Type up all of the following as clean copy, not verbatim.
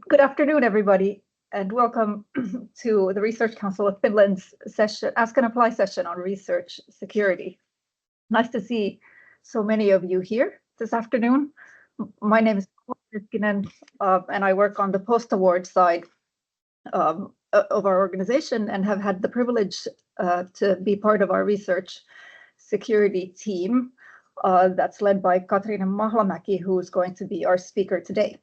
Good afternoon, everybody, and welcome to the Research Council of Finland's session, Ask and Apply session on research security. Nice to see so many of you here this afternoon. My name is Niskinen, and I work on the post-award side of our organization and have had the privilege to be part of our research security team that's led by Katriina Mahlamäki, who's going to be our speaker today.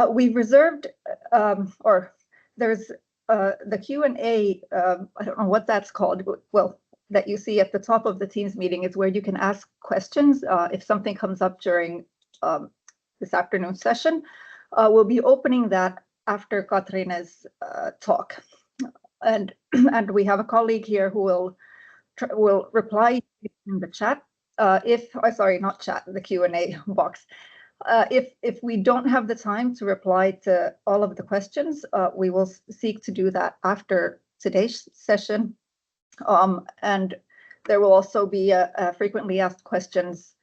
We've reserved, or there's the Q&A, I don't know what that's called, well, that you see at the top of the Teams meeting is where you can ask questions if something comes up during this afternoon session. We'll be opening that after Katriina's talk. And we have a colleague here who will reply in the chat, sorry, not chat, the Q&A box. If we don't have the time to reply to all of the questions, we will seek to do that after today's session. And there will also be a frequently asked questions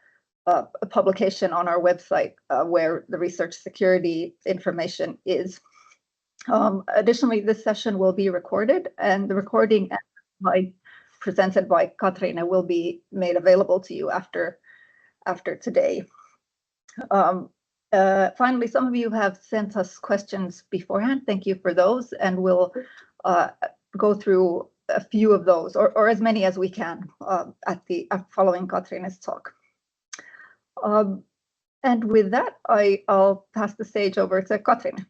a publication on our website where the research security information is. Additionally, this session will be recorded, and the recording presented by Katriina will be made available to you after today. Finally, some of you have sent us questions beforehand. Thank you for those, and we'll go through a few of those, or as many as we can, following Katriina's talk. And with that, I'll pass the stage over to Katriina.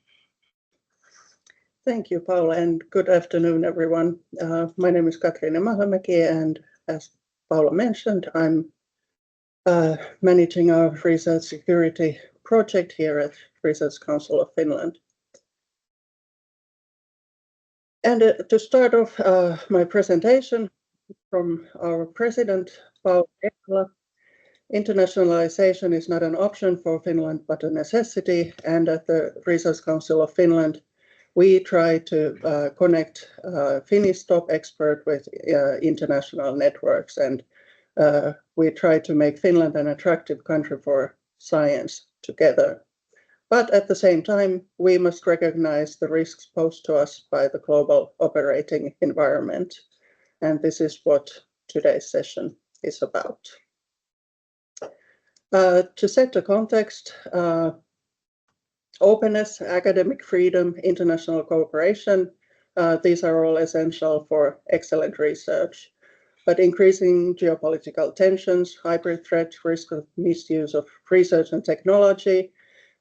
Thank you, Paula, and good afternoon, everyone. My name is Katriina Mahlamäki, and as Paula mentioned, I'm managing our research security project here at Research Council of Finland. And to start off my presentation from our president, Paula Ehala, internationalization is not an option for Finland, but a necessity. And at the Research Council of Finland, we try to connect Finnish top expert with international networks, and we try to make Finland an attractive country for science together. But at the same time, we must recognize the risks posed to us by the global operating environment. And this is what today's session is about. To set the context, openness, academic freedom, international cooperation, these are all essential for excellent research. But increasing geopolitical tensions, hybrid threat, risk of misuse of research and technology,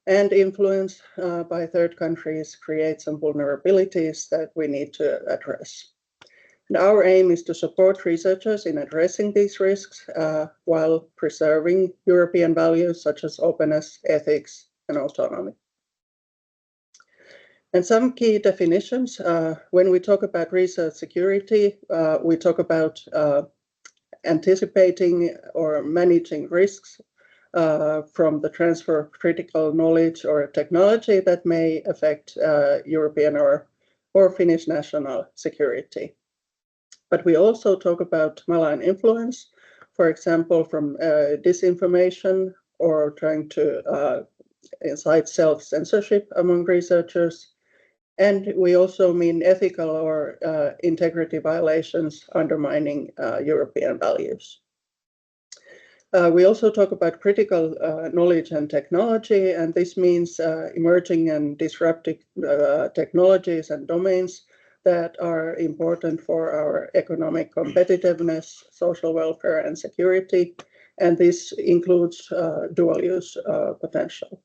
and influence by third countries create some vulnerabilities that we need to address. And our aim is to support researchers in addressing these risks while preserving European values such as openness, ethics, and autonomy. And some key definitions, when we talk about research security, we talk about anticipating or managing risks from the transfer of critical knowledge or technology that may affect European or Finnish national security. But we also talk about malign influence, for example, from disinformation or trying to incite self-censorship among researchers. And we also mean ethical or integrity violations undermining European values. We also talk about critical knowledge and technology, and this means emerging and disruptive technologies and domains that are important for our economic competitiveness, social welfare, and security. And this includes dual-use potential.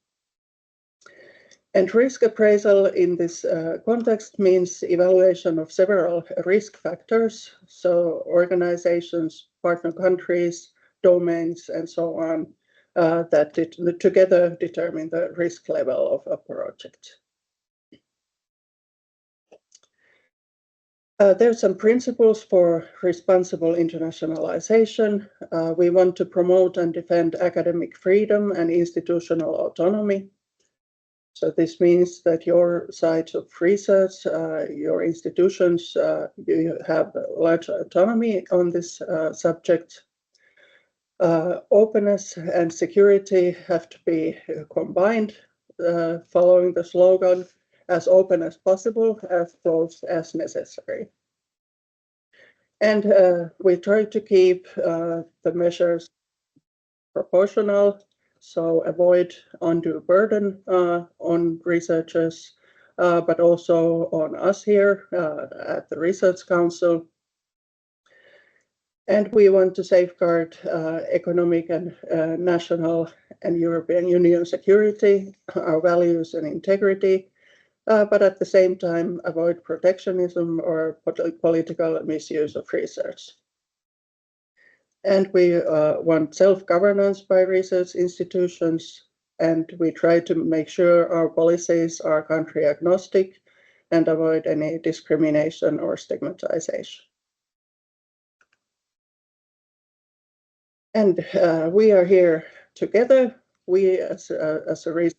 And risk appraisal in this context means evaluation of several risk factors, so organizations, partner countries, domains, and so on, that together determine the risk level of a project. There are some principles for responsible internationalization. We want to promote and defend academic freedom and institutional autonomy. So this means that your sites of research, your institutions, you have large autonomy on this subject. Openness and security have to be combined. following the slogan, as open as possible, as close as necessary. And we try to keep the measures proportional, so avoid undue burden on researchers, but also on us here at the Research Council. And we want to safeguard economic and national and European Union security, our values and integrity, but at the same time avoid protectionism or political misuse of research. And we want self-governance by research institutions, and we try to make sure our policies are country agnostic and avoid any discrimination or stigmatization. And we are here together, we as a research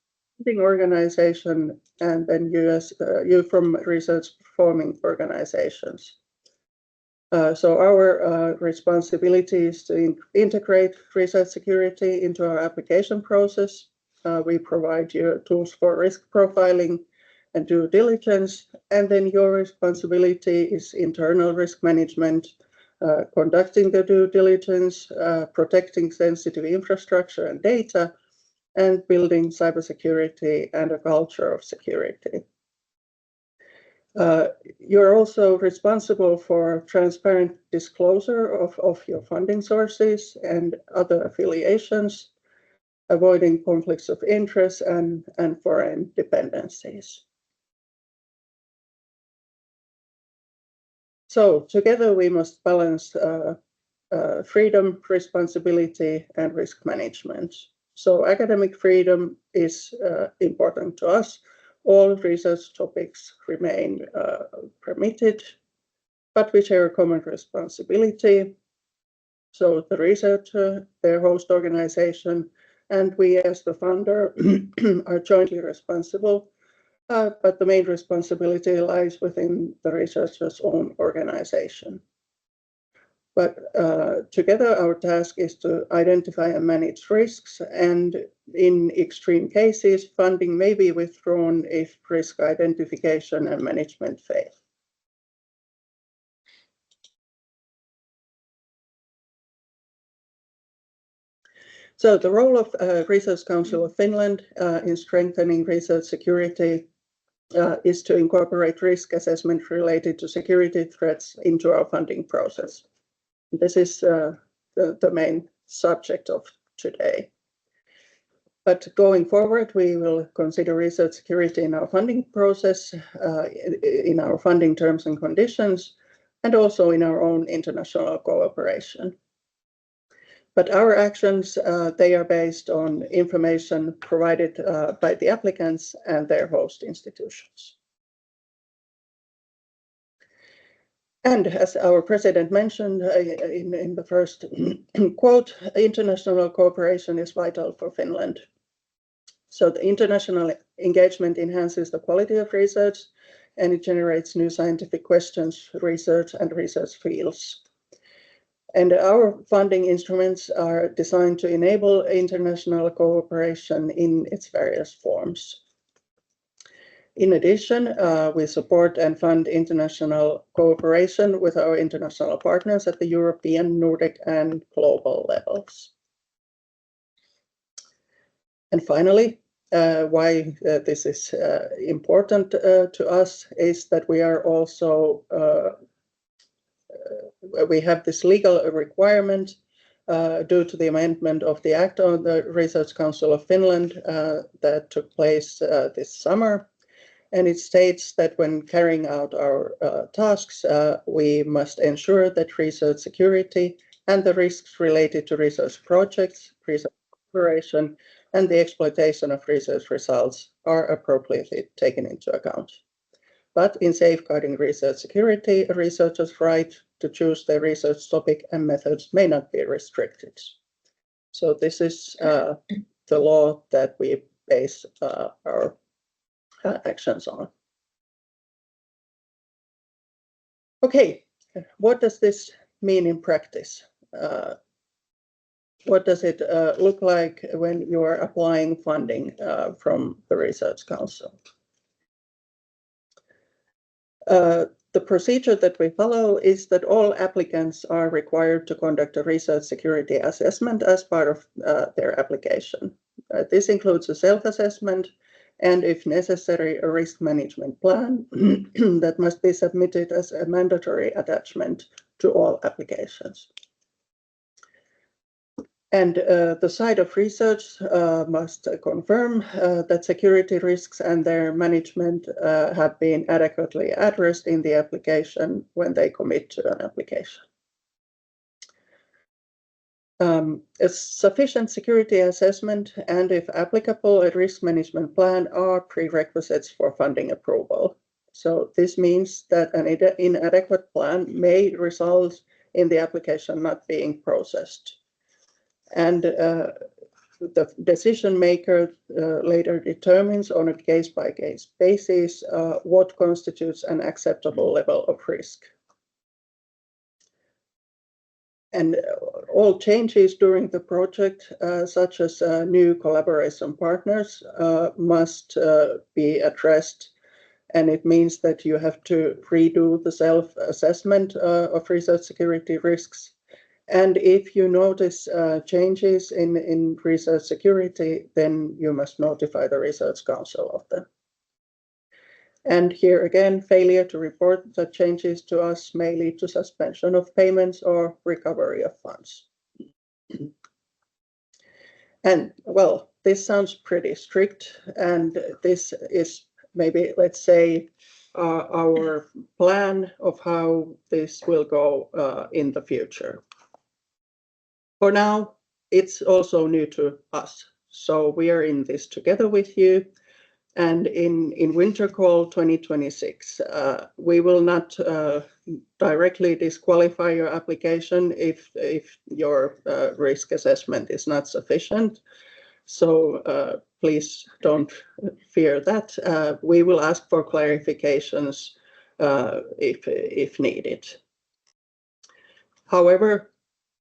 organization, and then you from research performing organizations. So our responsibility is to integrate research security into our application process. We provide you tools for risk profiling and due diligence, and then your responsibility is internal risk management, conducting the due diligence, protecting sensitive infrastructure and data, and building cybersecurity and a culture of security. You're also responsible for transparent disclosure of your funding sources and other affiliations, avoiding conflicts of interest and foreign dependencies. So together we must balance freedom, responsibility, and risk management. So academic freedom is important to us. All research topics remain permitted, but we share a common responsibility. So the researcher, their host organization, and we as the funder are jointly responsible, but the main responsibility lies within the researcher's own organization. But together our task is to identify and manage risks, and in extreme cases, funding may be withdrawn if risk identification and management fail. So the role of Research Council of Finland in strengthening research security is to incorporate risk assessment related to security threats into our funding process. This is the main subject of today. But going forward, we will consider research security in our funding process, in our funding terms and conditions, and also in our own international cooperation. But our actions, they are based on information provided by the applicants and their host institutions. And as our president mentioned in the first quote, international cooperation is vital for Finland. So the international engagement enhances the quality of research, and it generates new scientific questions, research, and research fields. And our funding instruments are designed to enable international cooperation in its various forms. In addition, we support and fund international cooperation with our international partners at the European, Nordic, and global levels. And finally, why this is important to us is that we are also, we have this legal requirement due to the amendment of the Act on the Research Council of Finland that took place this summer. And it states that when carrying out our tasks, we must ensure that research security and the risks related to research projects, research cooperation, and the exploitation of research results are appropriately taken into account. But in safeguarding research security, a researcher's right to choose their research topic and methods may not be restricted. So this is the law that we base our actions on. Okay, what does this mean in practice? what does it look like when you are applying funding from the Research Council? The procedure that we follow is that all applicants are required to conduct a research security assessment as part of their application. This includes a self-assessment and, if necessary, a risk management plan that must be submitted as a mandatory attachment to all applications. And the site of research must confirm that security risks and their management have been adequately addressed in the application when they commit to an application. A sufficient security assessment and, if applicable, a risk management plan are prerequisites for funding approval. So this means that an inadequate plan may result in the application not being processed. And the decision maker later determines on a case-by-case basis what constitutes an acceptable level of risk. And all changes during the project, such as new collaboration partners, must be addressed. And it means that you have to redo the self-assessment of research security risks. And if you notice changes in research security, then you must notify the Research Council of them. And here again, failure to report the changes to us may lead to suspension of payments or recovery of funds. And well, this sounds pretty strict, and this is maybe, let's say, our plan of how this will go in the future. For now, it's also new to us, so we are in this together with you. And in Winter Call 2026, we will not directly disqualify your application if your risk assessment is not sufficient. So please don't fear that. We will ask for clarifications if needed. However,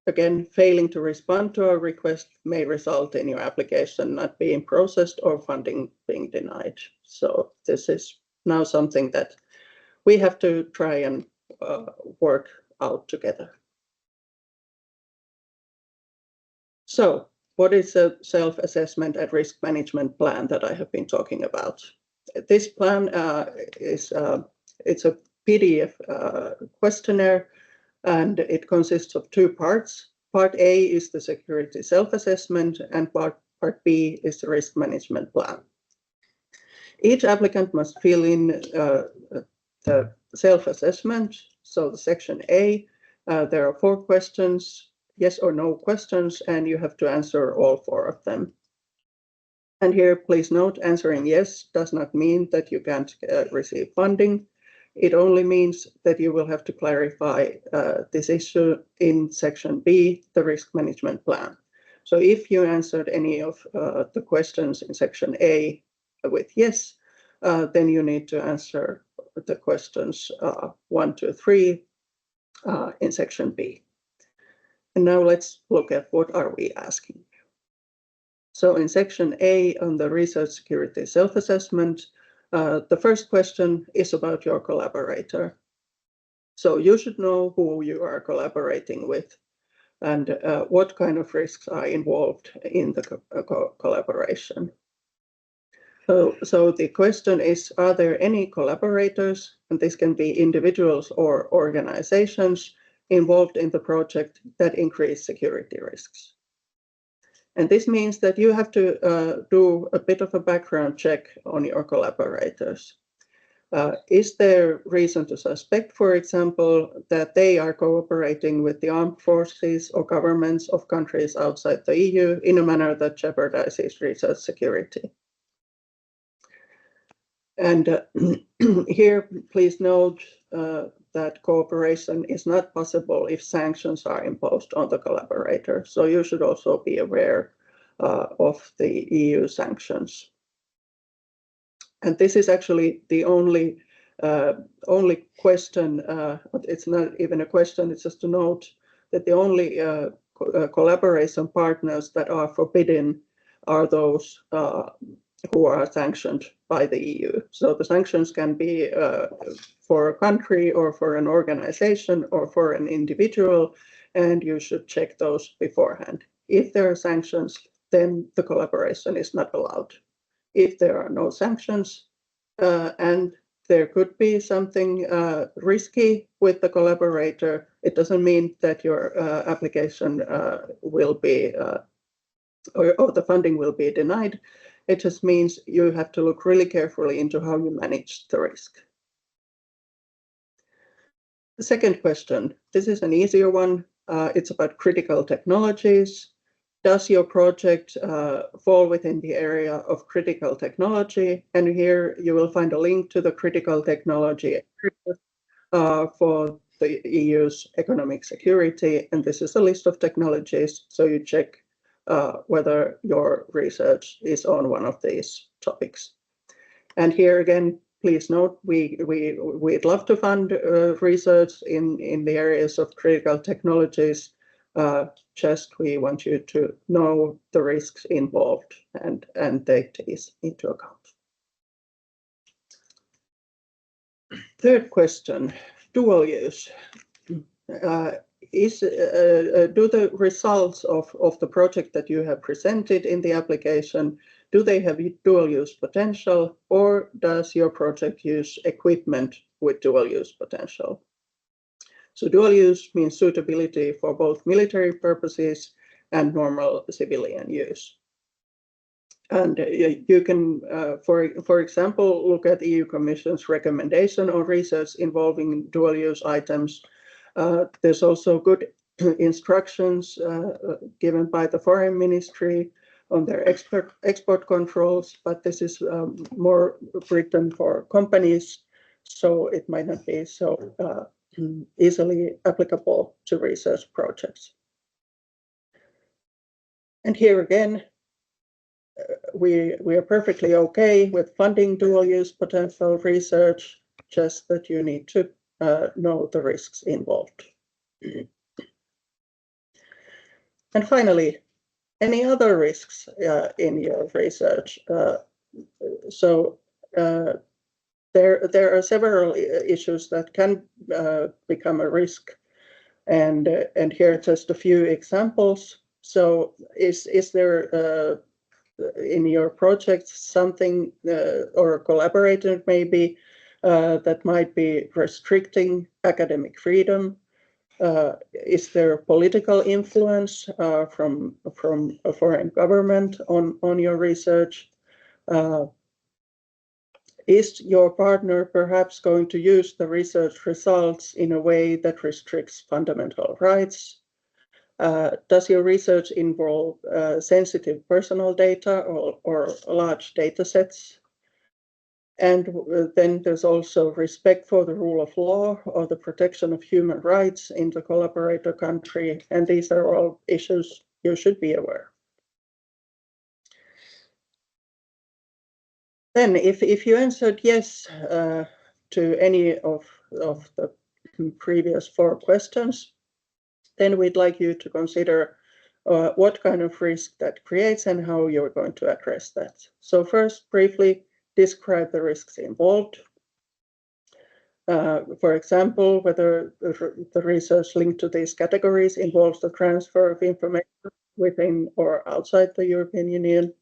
again, failing to respond to a request may result in your application not being processed or funding being denied. So this is now something that we have to try and work out together. So what is a self-assessment and risk management plan that I have been talking about? This plan it's a PDF questionnaire, and it consists of two parts. Part A is the security self-assessment, and part B is the risk management plan. Each applicant must fill in the self-assessment. So the section A, there are 4 questions, yes or no questions, and you have to answer all 4 of them. And here, please note, answering yes does not mean that you can't receive funding. It only means that you will have to clarify this issue in section B, the risk management plan. So if you answered any of the questions in section A with yes, then you need to answer the questions 1, 2, 3 in section B. And now let's look at what are we asking. So in section A on the research security self-assessment, the first question is about your collaborator. So you should know who you are collaborating with and what kind of risks are involved in the collaboration. So the question is, are there any collaborators, and this can be individuals or organizations, involved in the project that increase security risks? And this means that you have to do a bit of a background check on your collaborators. Is there reason to suspect, for example, that they are cooperating with the armed forces or governments of countries outside the EU in a manner that jeopardizes research security? And here, please note that cooperation is not possible if sanctions are imposed on the collaborator. So you should also be aware of the EU sanctions. And this is actually the only question, it's not even a question, it's just a note that the only collaboration partners that are forbidden are those who are sanctioned by the EU. So the sanctions can be for a country or for an organization or for an individual, and you should check those beforehand. If there are sanctions, then the collaboration is not allowed. If there are no sanctions, and there could be something risky with the collaborator, it doesn't mean that your application will be, or the funding will be denied. It just means you have to look really carefully into how you manage the risk. The second question, this is an easier one. It's about critical technologies. Does your project fall within the area of critical technology? And here you will find a link to the critical technology for the EU's economic security. And this is a list of technologies. So you check whether your research is on one of these topics. And here again, please note, we'd love to fund research in the areas of critical technologies. Just we want you to know the risks involved and take these into account. Third question, dual use. Do the results of the project that you have presented in the application, do they have dual use potential, or does your project use equipment with dual use potential? So dual use means suitability for both military purposes and normal civilian use. And you can, for example, look at EU Commission's recommendation on research involving dual use items. There's also good instructions given by the Foreign Ministry on their export controls, but this is more written for companies, so it might not be so easily applicable to research projects. And here again, we are perfectly okay with funding dual use potential research, just that you need to know the risks involved. And finally, any other risks in your research? There are several issues that can become a risk, and here are just a few examples. So is there in your project something or a collaborator maybe that might be restricting academic freedom? Is there political influence from a foreign government on your research? Is your partner perhaps going to use the research results in a way that restricts fundamental rights? Does your research involve sensitive personal data or large data sets? And then there's also respect for the rule of law or the protection of human rights in the collaborator country. And these are all issues you should be aware. Then if you answered yes to any of the previous 4 questions, then we'd like you to consider what kind of risk that creates and how you're going to address that. So first, briefly, describe the risks involved. For example, whether the research linked to these categories involves the transfer of information within or outside the European Union.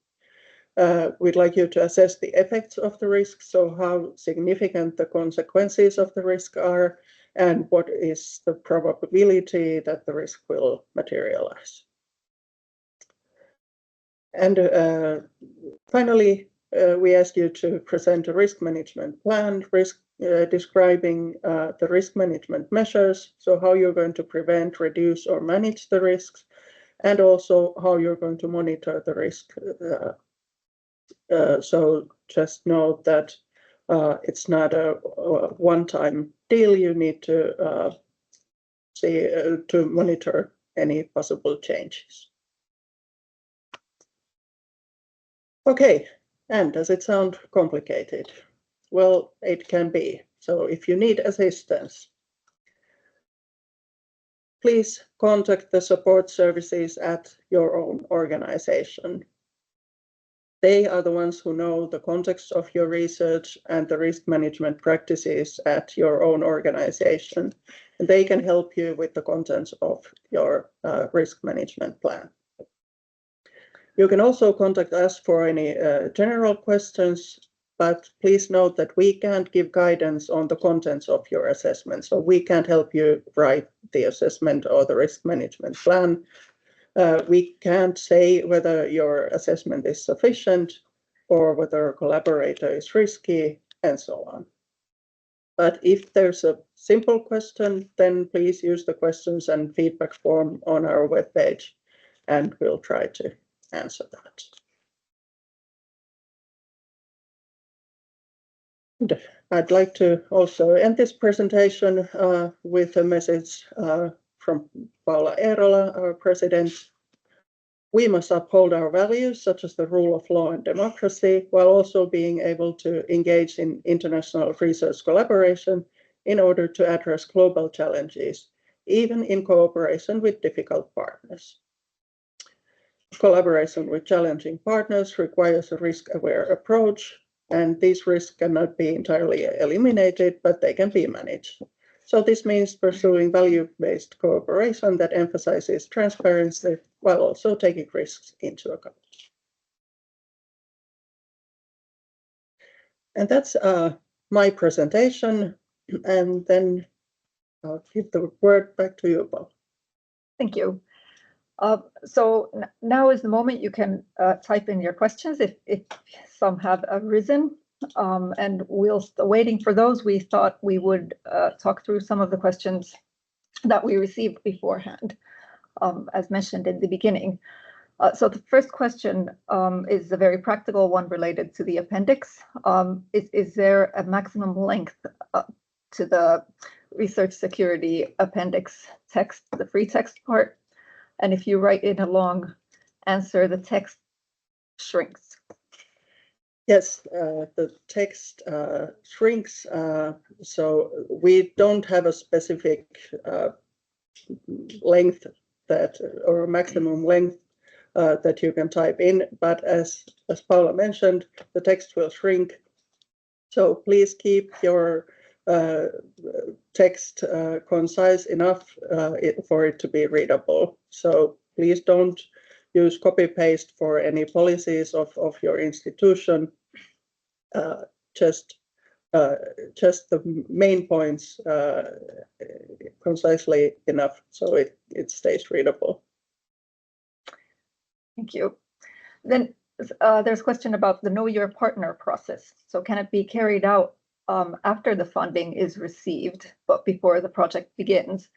We'd like you to assess the effects of the risk, so how significant the consequences of the risk are, and what is the probability that the risk will materialize. And finally, we ask you to present a risk management plan, describing the risk management measures, so how you're going to prevent, reduce, or manage the risks, and also how you're going to monitor the risk. So just note that it's not a one-time deal. You need to to monitor any possible changes. Okay, and does it sound complicated? Well, it can be. So if you need assistance, please contact the support services at your own organization. They are the ones who know the context of your research and the risk management practices at your own organization. And they can help you with the contents of your risk management plan. You can also contact us for any general questions, but please note that we can't give guidance on the contents of your assessment. So we can't help you write the assessment or the risk management plan. We can't say whether your assessment is sufficient or whether a collaborator is risky, and so on. But if there's a simple question, then please use the questions and feedback form on our webpage, and we'll try to answer that. And I'd like to also end this presentation with a message from Paula Eerola, our president. We must uphold our values, such as the rule of law and democracy, while also being able to engage in international research collaboration in order to address global challenges, even in cooperation with difficult partners. Collaboration with challenging partners requires a risk-aware approach, and these risks cannot be entirely eliminated, but they can be managed. So this means pursuing value-based cooperation that emphasizes transparency while also taking risks into account. And that's my presentation. And then I'll give the word back to you, Paul. Thank you. So now is the moment you can type in your questions if some have arisen. And whilst waiting for those, we thought we would talk through some of the questions that we received beforehand, as mentioned in the beginning. So the first question is a very practical one related to the appendix. Is there a maximum length to the research security appendix text, the free text part? And if you write in a long answer, the text shrinks. Yes, the text shrinks, so we don't have a specific length that, or a maximum length that you can type in, but as Paula mentioned, the text will shrink. So please keep your text concise enough for it to be readable. So please don't use copy-paste for any policies of your institution. Just the main points concisely enough so it stays readable. Thank you. Then there's a question about the Know Your Partner process. So can it be carried out after the funding is received, but before the project begins,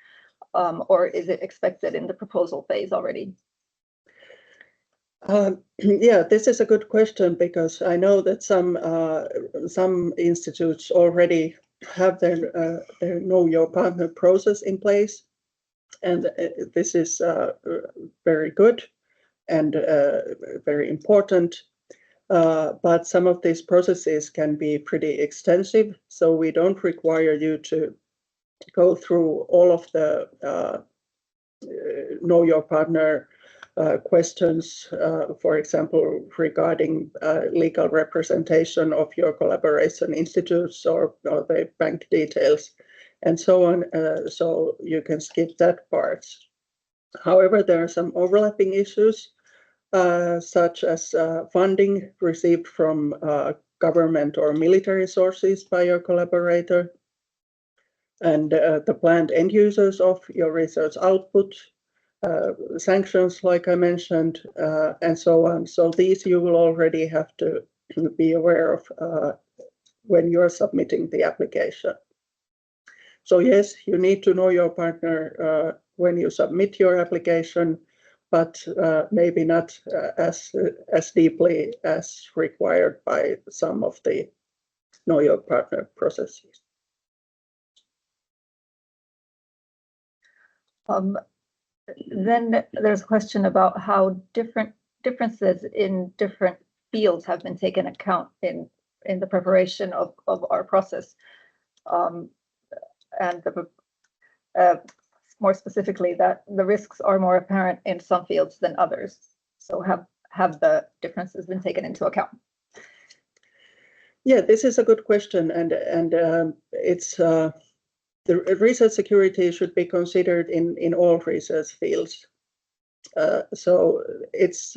or is it expected in the proposal phase already? Yeah, this is a good question because I know that some institutes already have their Know Your Partner process in place, and this is very good and very important. But some of these processes can be pretty extensive, so we don't require you to go through all of the Know Your Partner questions, for example, regarding legal representation of your collaboration institutes or the bank details and so on, so you can skip that part. However, there are some overlapping issues, such as funding received from government or military sources by your collaborator, and the planned end users of your research output, sanctions, like I mentioned, and so on. So these you will already have to be aware of when you're submitting the application. So yes, you need to know your partner when you submit your application, but maybe not as deeply as required by some of the Know Your Partner processes. Then there's a question about how differences in different fields have been taken account in the preparation of our process. And more specifically that the risks are more apparent in some fields than others. So have the differences been taken into account? Yeah, this is a good question, and it's the research security should be considered in all research fields. So it's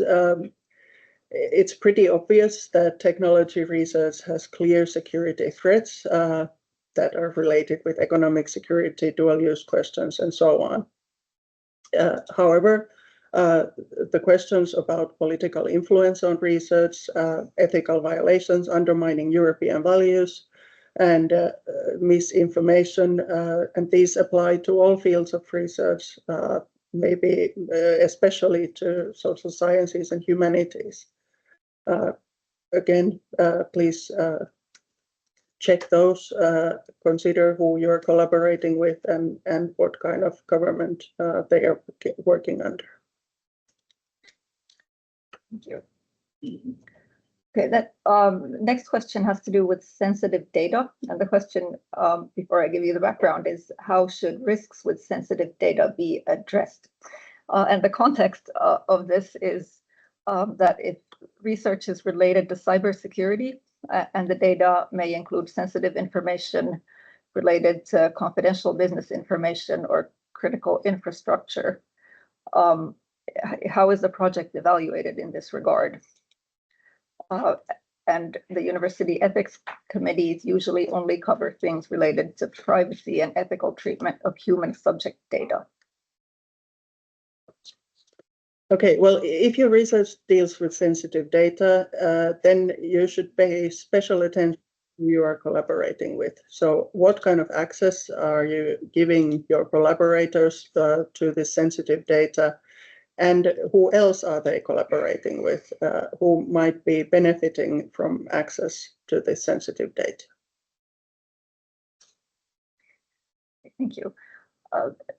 pretty obvious that technology research has clear security threats that are related with economic security, dual use questions, and so on. However, the questions about political influence on research, ethical violations undermining European values, and misinformation, and these apply to all fields of research, maybe especially to social sciences and humanities. Again, please check those, consider who you're collaborating with and what kind of government they are working under. Thank you. Okay, that next question has to do with sensitive data. And the question, before I give you the background, is how should risks with sensitive data be addressed? And the context of this is that if research is related to cybersecurity, and the data may include sensitive information related to confidential business information or critical infrastructure, how is the project evaluated in this regard? And the university ethics committees usually only cover things related to privacy and ethical treatment of human subject data. Okay, well, if your research deals with sensitive data, then you should pay special attention to who you are collaborating with. So what kind of access are you giving your collaborators to this sensitive data? And who else are they collaborating with who might be benefiting from access to this sensitive data? Thank you.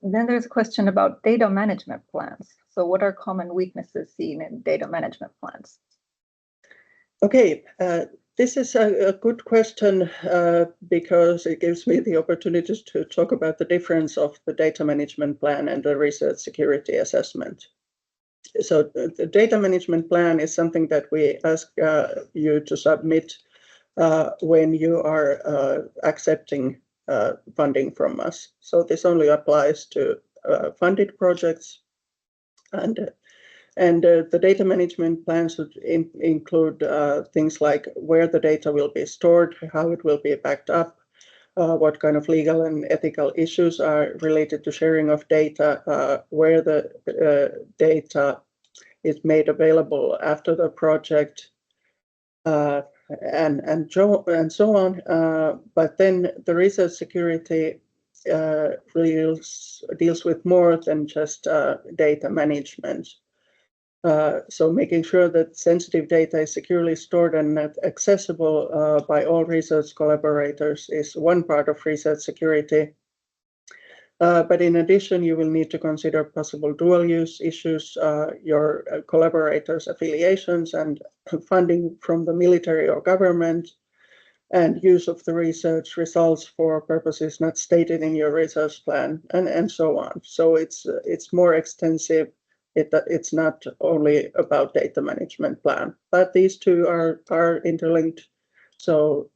Then there's a question about data management plans. So what are common weaknesses seen in data management plans? Okay, this is a good question because it gives me the opportunity to talk about the difference of the data management plan and the research security assessment. So the data management plan is something that we ask you to submit when you are accepting funding from us. So this only applies to funded projects, and the data management plan should include things like where the data will be stored, how it will be backed up, what kind of legal and ethical issues are related to sharing of data, where the data is made available after the project, and so on. But then the research security deals with more than just data management. So making sure that sensitive data is securely stored and accessible by all research collaborators is one part of research security. But in addition, you will need to consider possible dual use issues, your collaborators' affiliations and funding from the military or government, and use of the research results for purposes not stated in your research plan, and so on. So it's more extensive. It's not only about data management plan, but these two are interlinked. So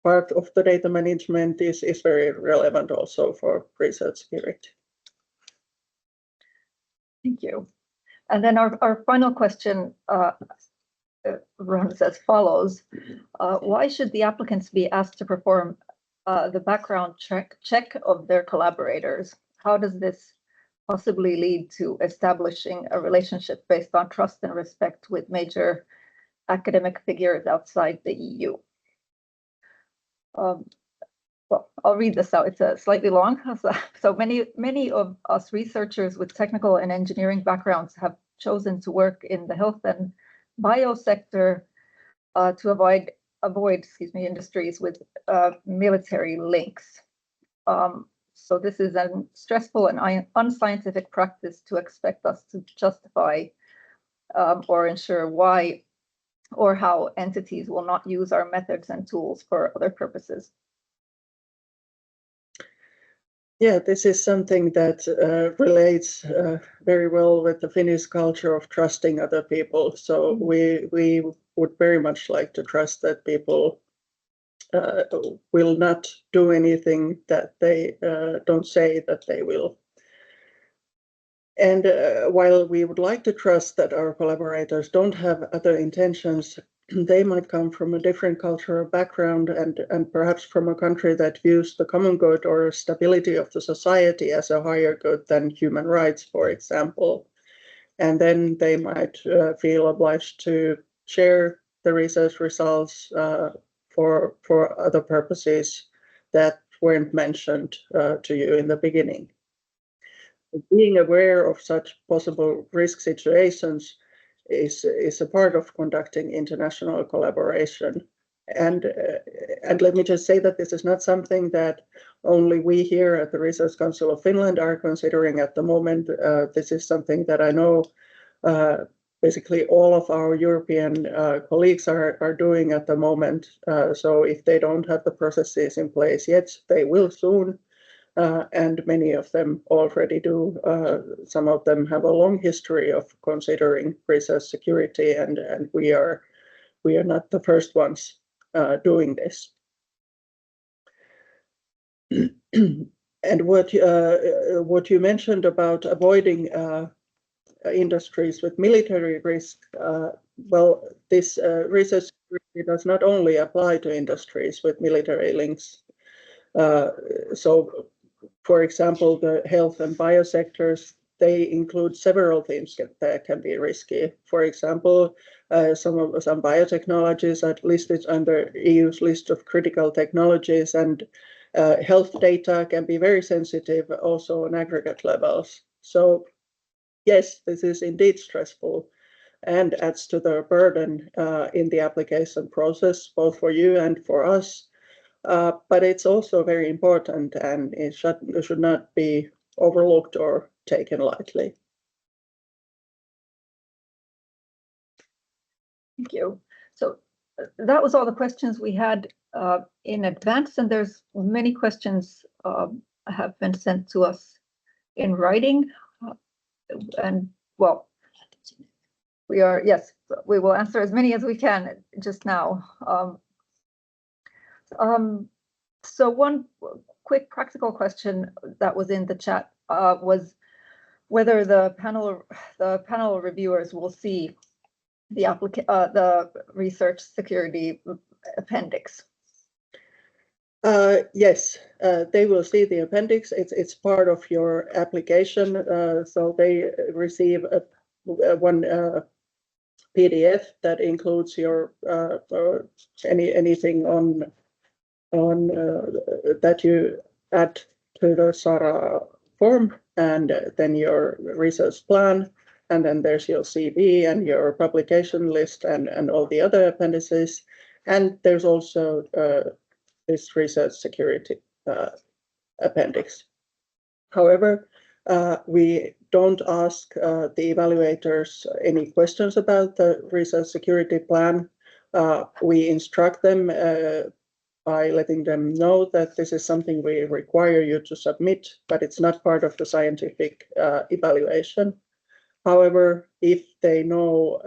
part of the data management is very relevant also for research security. Thank you. And then our final question runs as follows. Why should the applicants be asked to perform the background check of their collaborators? How does this possibly lead to establishing a relationship based on trust and respect with major academic figures outside the EU? Well, I'll read this out. It's slightly long. So many of us researchers with technical and engineering backgrounds have chosen to work in the health and biosector to avoid industries with military links. So this is a stressful and unscientific practice to expect us to justify or ensure why or how entities will not use our methods and tools for other purposes. Yeah, this is something that relates very well with the Finnish culture of trusting other people. So we would very much like to trust that people will not do anything that they don't say that they will. And while we would like to trust that our collaborators don't have other intentions, they might come from a different cultural background and perhaps from a country that views the common good or stability of the society as a higher good than human rights, for example. And then they might feel obliged to share the research results for other purposes that weren't mentioned to you in the beginning. Being aware of such possible risk situations is a part of conducting international collaboration. And let me just say that this is not something that only we here at the Research Council of Finland are considering at the moment. This is something that I know basically all of our European colleagues are doing at the moment. So if they don't have the processes in place yet, they will soon. And many of them already do. Some of them have a long history of considering research security, and we are not the first ones doing this. And what you mentioned about avoiding industries with military risk, well, this research security does not only apply to industries with military links. So, for example, the health and biosectors, they include several things that can be risky. For example, some biotechnologies are listed under EU's list of critical technologies, and health data can be very sensitive also on aggregate levels. So yes, this is indeed stressful and adds to the burden in the application process, both for you and for us. But it's also very important, and it should not be overlooked or taken lightly. Thank you. So that was all the questions we had in advance, and there's many questions have been sent to us in writing. And well, we will answer as many as we can just now. So one quick practical question that was in the chat was whether the panel reviewers will see the research security appendix. Yes, they will see the appendix. It's part of your application, so they receive one PDF that includes your anything on that you add to the SARA form, and then your research plan, and then there's your CV and your publication list and all the other appendices, and there's also this research security appendix. However, we don't ask the evaluators any questions about the research security plan. We instruct them by letting them know that this is something we require you to submit, but it's not part of the scientific evaluation. However, if they know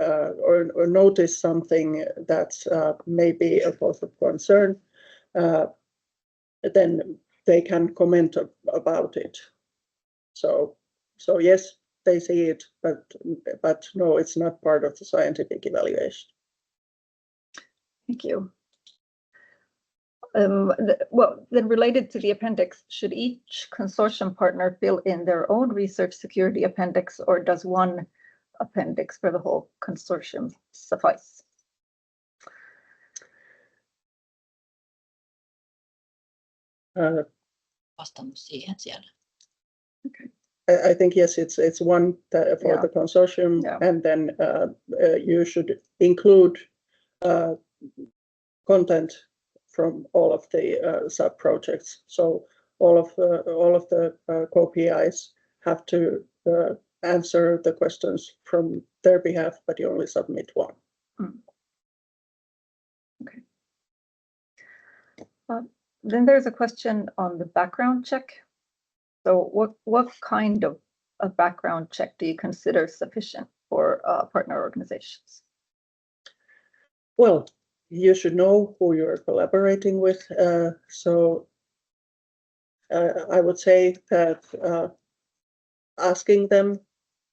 or notice something that's maybe a cause of concern, then they can comment about it. So yes, they see it, but no, it's not part of the scientific evaluation. Thank you. Well, then related to the appendix, should each consortium partner fill in their own research security appendix, or does one appendix for the whole consortium suffice? Vastannut siihen siellä. Okay. I think yes, it's one for the consortium, and then you should include content from all of the sub-projects. So all of the co-PIs have to answer the questions from their behalf, but you only submit one. Okay. Then there's a question on the background check. So what kind of a background check do you consider sufficient for partner organizations? Well, you should know who you're collaborating with. So I would say that asking them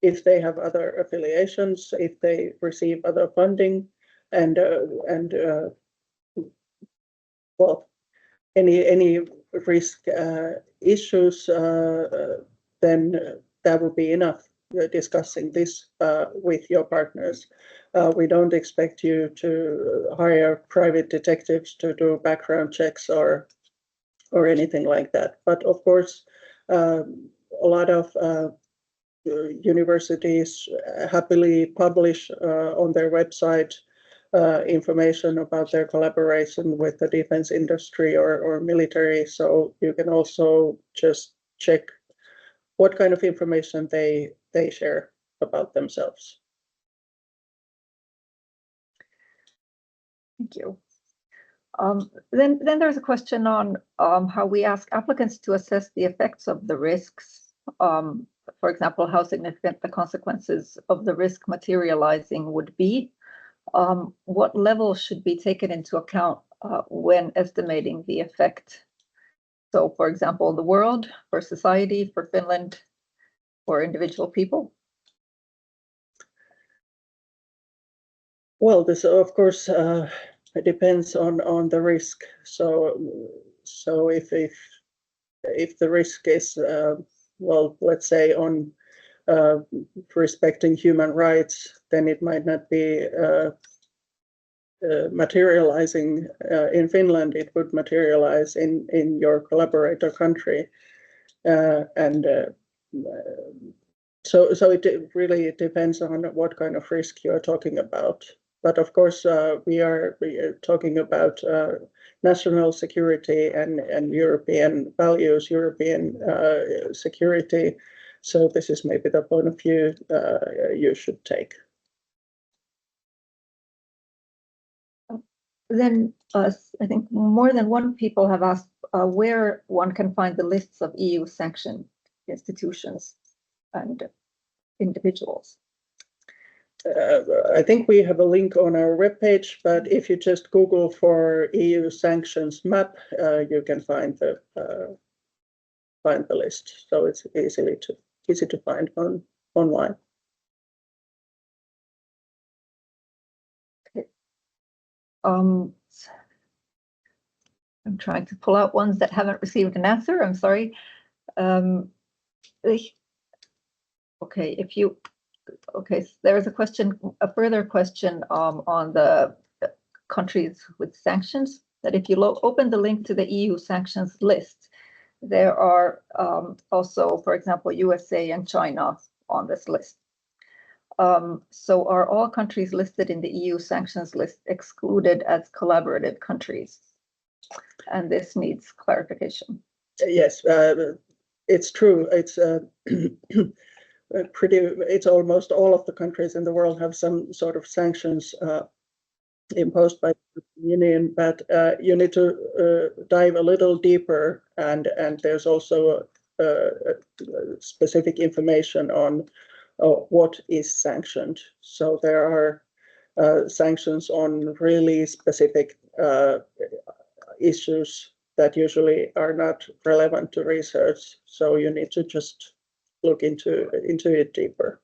if they have other affiliations, if they receive other funding, and well, any risk issues, then that would be enough. Discussing this with your partners. We don't expect you to hire private detectives to do background checks or anything like that. But of course, a lot of universities happily publish on their website information about their collaboration with the defense industry or military. So you can also just check what kind of information they share about themselves. Thank you. Then there's a question on how we ask applicants to assess the effects of the risks. For example, how significant the consequences of the risk materializing would be. What level should be taken into account when estimating the effect? So, for example, the world, for society, for Finland, for individual people. Well, this of course it depends on the risk. So if the risk is well, let's say on respecting human rights, then it might not be materializing in Finland. It would materialize in your collaborator country, and so it really depends on what kind of risk you are talking about. But of course, we are talking about national security and European values, European security. So this is maybe the point of view you should take. Then I think more than one people have asked where one can find the lists of EU sanctioned institutions and individuals. I think we have a link on our webpage, but if you just Google for EU sanctions map, you can find the list. So it's easy to find online. Okay. I'm trying to pull out ones that haven't received an answer. I'm sorry. Okay, so there is a further question on the countries with sanctions, that if you open the link to the EU sanctions list, there are also, for example, USA and China on this list. So are all countries listed in the EU sanctions list excluded as collaborative countries? And this needs clarification. Yes, it's true. It's it's almost all of the countries in the world have some sort of sanctions imposed by the Union, but you need to dive a little deeper, and there's also specific information on what is sanctioned. So there are sanctions on really specific issues that usually are not relevant to research. So you need to just look into it deeper.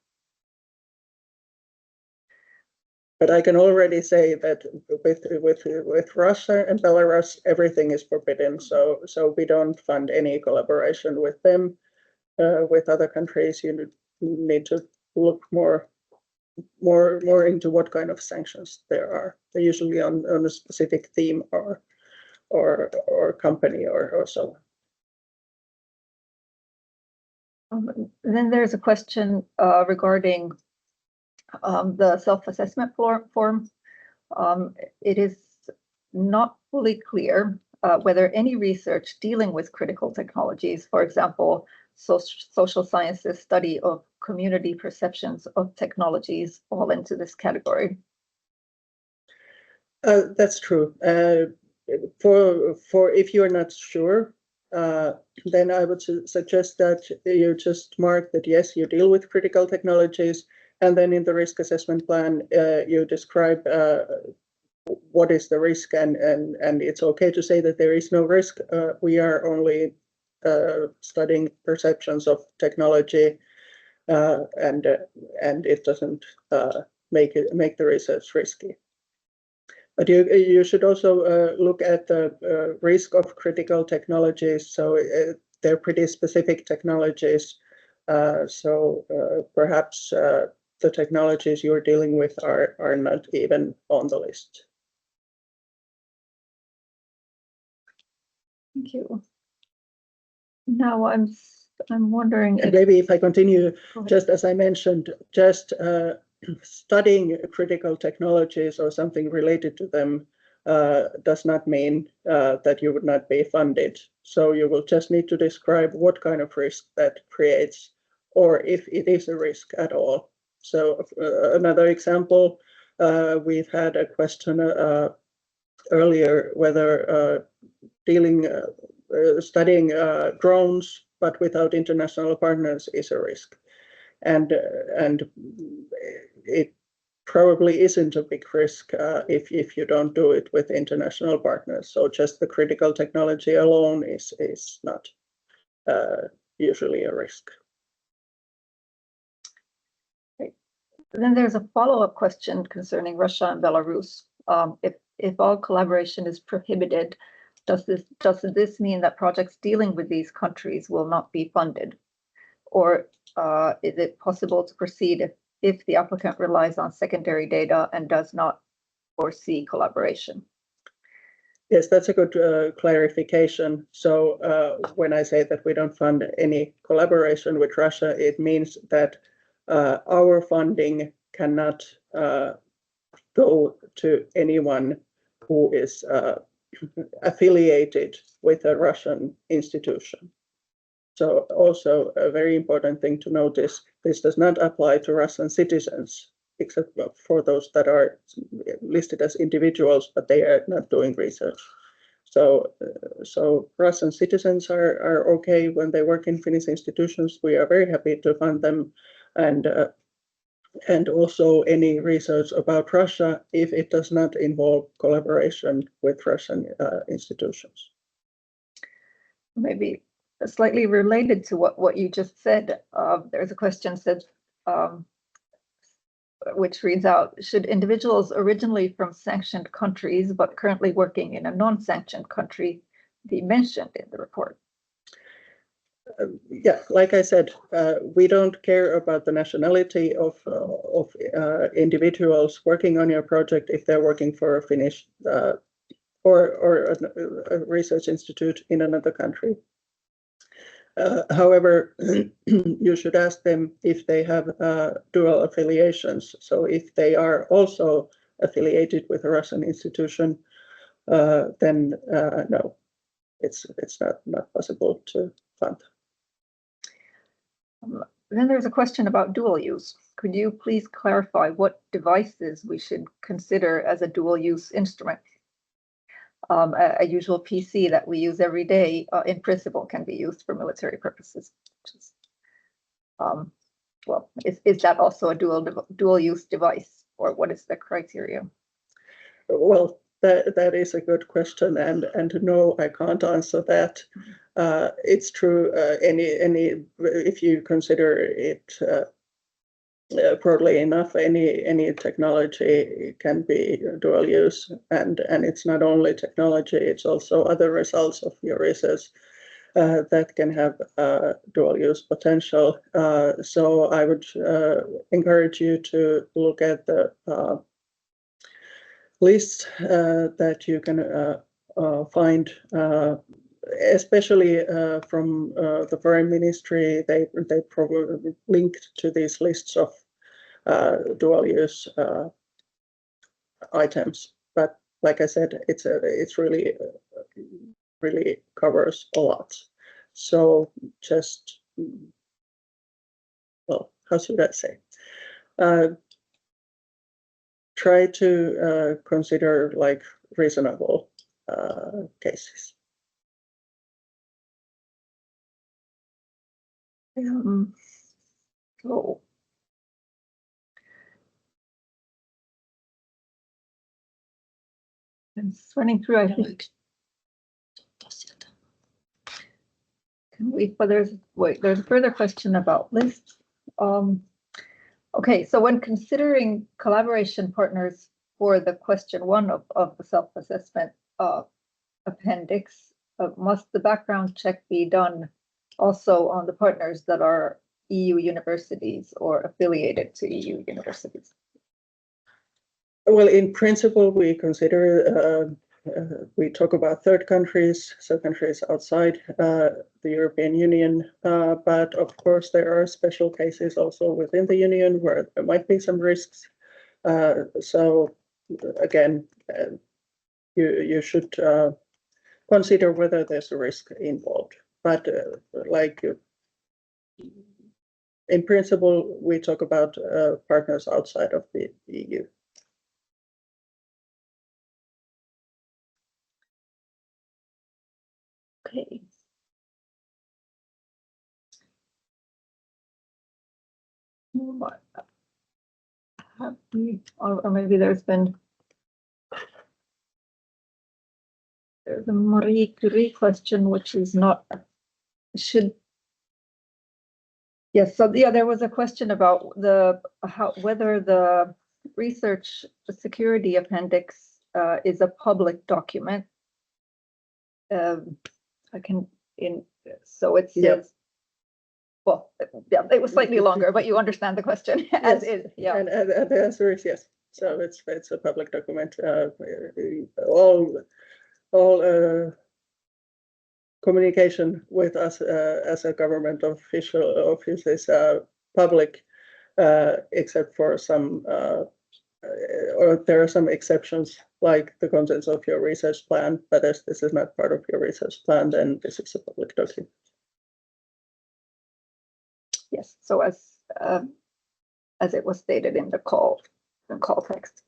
But I can already say that with Russia and Belarus, everything is forbidden. So we don't fund any collaboration with them. With other countries, you need to look more into what kind of sanctions there are. They're usually on a specific theme or company or so on. Then there's a question regarding the self-assessment form. It is not fully clear whether any research dealing with critical technologies, for example, social sciences study of community perceptions of technologies, fall into this category. That's true. For if you are not sure then I would suggest that you just mark that yes, you deal with critical technologies, and then in the risk assessment plan, you describe what is the risk, and it's okay to say that there is no risk. We are only studying perceptions of technology, and it doesn't make the research risky. But you should also look at the risk of critical technologies. So they're pretty specific technologies. So perhaps the technologies you're dealing with are not even on the list. Thank you. Now I'm wondering if maybe if I continue, just as I mentioned, just studying critical technologies or something related to them does not mean that you would not be funded. So you will just need to describe what kind of risk that creates, or if it is a risk at all. So another example, we've had a question earlier whether studying drones but without international partners is a risk. And it probably isn't a big risk if you don't do it with international partners. So just the critical technology alone is not usually a risk. Okay. Then there's a follow-up question concerning Russia and Belarus. If all collaboration is prohibited, does this mean that projects dealing with these countries will not be funded? Or is it possible to proceed if the applicant relies on secondary data and does not foresee collaboration? Yes, that's a good clarification. So when I say that we don't fund any collaboration with Russia, it means that our funding cannot go to anyone who is affiliated with a Russian institution. So also a very important thing to notice, this does not apply to Russian citizens, except for those that are listed as individuals, but they are not doing research. So Russian citizens are okay when they work in Finnish institutions. We are very happy to fund them, and also any research about Russia if it does not involve collaboration with Russian institutions. Maybe slightly related to what you just said, there's a question which reads out, should individuals originally from sanctioned countries but currently working in a non-sanctioned country be mentioned in the report? Yeah, like I said, we don't care about the nationality of individuals working on your project if they're working for a Finnish or a research institute in another country. However, you should ask them if they have dual affiliations. So if they are also affiliated with a Russian institution, then no, it's not possible to fund. Then there's a question about dual use. Could you please clarify what devices we should consider as a dual use instrument? A usual PC that we use every day, in principle, can be used for military purposes. Well, is that also a dual use device, or what is the criteria? Well, that is a good question, and no, I can't answer that. It's true. If you consider it broadly enough, any technology can be dual use, and it's not only technology; it's also other results of your research that can have dual use potential. So I would encourage you to look at the lists that you can find, especially from the Foreign Ministry. They probably linked to these lists of dual use items. But like I said, it's really covers a lot. So just, well, how should I say? Try to consider like reasonable cases. So I'm just running through, I Täällä on think, yksi. Ottaa sieltä. can we, but there's a further question about lists. Okay, so when considering collaboration partners for the question 1 of the self-assessment appendix, must the background check be done also on the partners that are EU universities or affiliated to EU universities? Well, in principle, we consider, we talk about third countries, so countries outside the European Union, but of course there are special cases also within the Union where there might be some risks. So again, you should consider whether there's a risk involved. But in principle, we talk about partners outside of the EU. Okay. What have we, or maybe there's a Marie Curie question, which is not, yes, so yeah, there was a question about whether the research security appendix is a public document. So it says, Yep. well, yeah, it was slightly longer, but you understand the question as is, yeah. And the answer is yes. So it's a public document. All communication with us as a government official office is public, except for some, or there are some exceptions, like the contents of your research plan. But as this is not part of your research plan, then this is a public document. Yes, so as it was stated in the call text.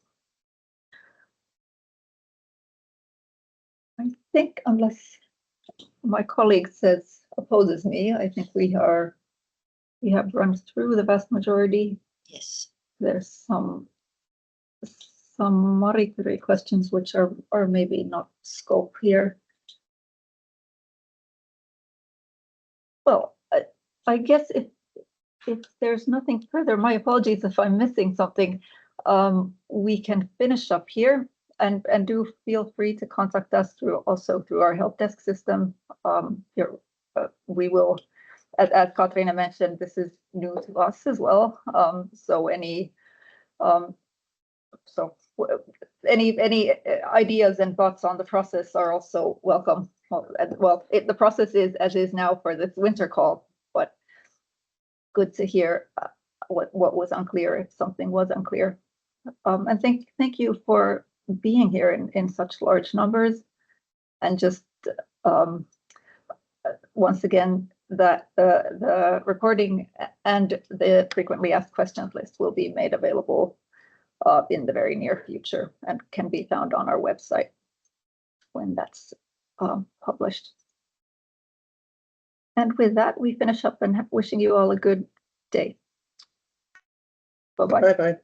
I think, unless my colleague opposes me, I think we have run through the vast majority. Yes. There's some Marie Curie questions which are maybe not scope here. Well, I guess if there's nothing further, my apologies if I'm missing something. We can finish up here, and do feel free to contact us through our help desk system. We will, as Katrina mentioned, this is new to us as well. So any ideas and thoughts on the process are also welcome. Well, the process is as is now for this winter call, but good to hear what was unclear, if something was unclear. And thank you for being here in such large numbers, and just once again that the recording and the frequently asked questions list will be made available in the very near future and can be found on our website when that's published. And with that, we finish up and wishing you all a good day. Bye-bye. Bye-bye.